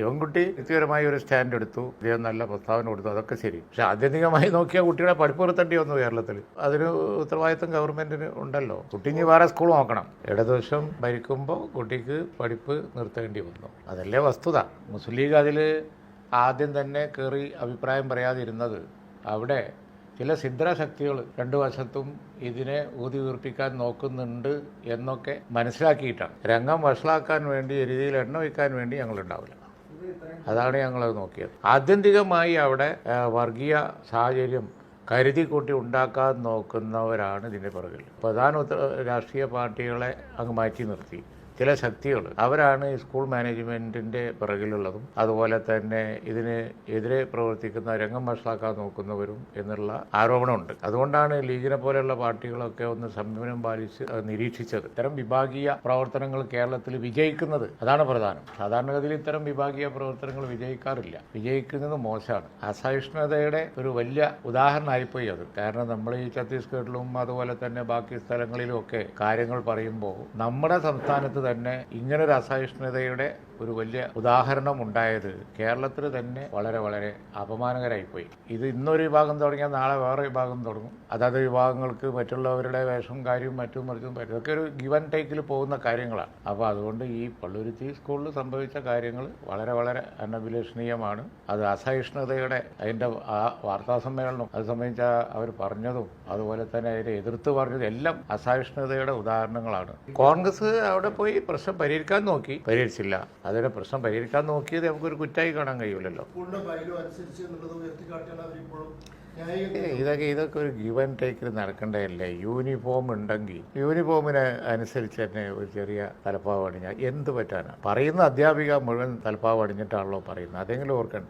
ശിവൻകുട്ടി വ്യക്തിപരമായി ഒരു സ്റ്റാൻഡ് എടുത്തു, അദ്ദേഹം നല്ല പ്രസ്താവന കൊടുത്തു, അതൊക്കെ ശരി. പക്ഷെ ആത്യന്തികമായി നോക്കിയാൽ കുട്ടികളെ പഠിപ്പ് നിർത്തേണ്ടി വന്നു കേരളത്തിൽ. അതിന് ഉത്തരവാദിത്വം ഗവൺമെന്റിന് ഉണ്ടല്ലോ. കുട്ടി ഇനി വേറെ സ്കൂൾ നോക്കണം. ഇടതുപക്ഷം ഭരിക്കുമ്പോൾ കുട്ടിക്ക് പഠിപ്പ് നിർത്തേണ്ടി വന്നു, അതല്ലേ വസ്തുത. മുസ്ലിം ലീഗ് അതിൽ ആദ്യം തന്നെ കയറി അഭിപ്രായം പറയാതിരുന്നത് അവിടെ ചില ഛിദ്രശക്തികൾ രണ്ടു വശത്തും ഇതിനെ ഊതി വീർപ്പിക്കാൻ നോക്കുന്നുണ്ട് എന്നൊക്കെ മനസ്സിലാക്കിയിട്ടാണ്. രംഗം വഷളാക്കാൻ വേണ്ടി, എരുതിയിൽ എണ്ണ വയ്ക്കാൻ വേണ്ടി ഞങ്ങളുണ്ടാവില്ല. അതാണ് ഞങ്ങളത് നോക്കിയത്. ആത്യന്തികമായി അവിടെ വർഗീയ സാഹചര്യം കരുതിക്കൂട്ടി ഉണ്ടാക്കാൻ നോക്കുന്നവരാണ് ഇതിൻ്റെ പുറകിൽ. പ്രധാന രാഷ്ട്രീയ പാർട്ടികളെ അങ്ങ് മാറ്റി നിർത്തി ചില ശക്തികൾ, അവരാണ് ഈ സ്കൂൾ മാനേജ്മെൻറ്റിൻ്റെ പിറകിലുള്ളതും അതുപോലെ തന്നെ ഇതിന് എതിരെ പ്രവർത്തിക്കുന്ന, രംഗം വഷളാക്കാൻ നോക്കുന്നവരും എന്നുള്ള ആരോപണമുണ്ട്. അതുകൊണ്ടാണ് ലീഗിനെ പോലെയുള്ള പാർട്ടികളൊക്കെ ഒന്ന് സംയമനം പാലിച്ച് നിരീക്ഷിച്ചത്. ഇത്തരം വിഭാഗീയ പ്രവർത്തനങ്ങൾ കേരളത്തിൽ വിജയിക്കുന്നത് അതാണ് പ്രധാനം. സാധാരണഗതിയിൽ ഇത്തരം വിഭാഗീയ പ്രവർത്തനങ്ങൾ വിജയിക്കാറില്ല. വിജയിക്കുന്നത് മോശമാണ്. അസഹിഷ്ണുതയുടെ ഒരു വലിയ ഉദാഹരണമായിപ്പോയി അത്. കാരണം നമ്മൾ ഈ ഛത്തീസ്ഗഡിലും അതുപോലെ തന്നെ ബാക്കി സ്ഥലങ്ങളിലും ഒക്കെ കാര്യങ്ങൾ പറയുമ്പോൾ നമ്മുടെ സംസ്ഥാനത്ത് തന്നെ ഇങ്ങനൊരു അസഹിഷ്ണുതയുടെ ഒരു വലിയ ഉദാഹരണം ഉണ്ടായത് കേരളത്തിൽ തന്നെ വളരെ വളരെ അപമാനകരമായിപ്പോയി. ഇത് ഇന്നൊരു വിഭാഗം തുടങ്ങിയാൽ നാളെ വേറെ വിഭാഗം തുടങ്ങും. അതാത് വിഭാഗങ്ങൾക്ക് മറ്റുള്ളവരുടെ വേഷം കാര്യവും മറ്റും മറിച്ചും പറ്റും. ഇതൊക്കെ ഒരു ഗിവ് ആൻഡ് ടേക്കിൽ പോകുന്ന കാര്യങ്ങളാണ്. അപ്പോൾ അതുകൊണ്ട് ഈ പള്ളുരുത്തി സ്കൂളിൽ സംഭവിച്ച കാര്യങ്ങൾ വളരെ വളരെ അനഭിലഷണീയമാണ്. അത് അസഹിഷ്ണുതയുടെ അതിൻ്റെ ആ വാർത്താസമ്മേളനം അത് സംബന്ധിച്ച അവർ പറഞ്ഞതും അതുപോലെ തന്നെ അതിനെ എതിർത്ത് പറഞ്ഞതും എല്ലാം അസഹിഷ്ണുതയുടെ ഉദാഹരണങ്ങളാണ്. കോൺഗ്രസ് അവിടെ പോയി പ്രശ്നം പരിഹരിക്കാൻ നോക്കി, പരിഹരിച്ചില്ല. അതിനെ പ്രശ്നം പരിഹരിക്കാൻ നോക്കിയത് നമുക്കൊരു കുറ്റമായി കാണാൻ കഴിയില്ലല്ലോ. ഇതൊക്കെ ഒരു ഗിവ് ആൻഡ് ടേക്കിൽ നടക്കേണ്ടതല്ലേ. യൂണിഫോം ഉണ്ടെങ്കിൽ യൂണിഫോമിന് അനുസരിച്ച് തന്നെ ഒരു ചെറിയ തലപ്പാവ് അണിഞ്ഞാൽ എന്ത് പറ്റാനാണ്? പറയുന്ന അധ്യാപിക മുഴുവൻ തലപ്പാവ് അണിഞ്ഞിട്ടാണല്ലോ പറയുന്നത്. അതെങ്കിലും ഓർക്കണ്ടേ.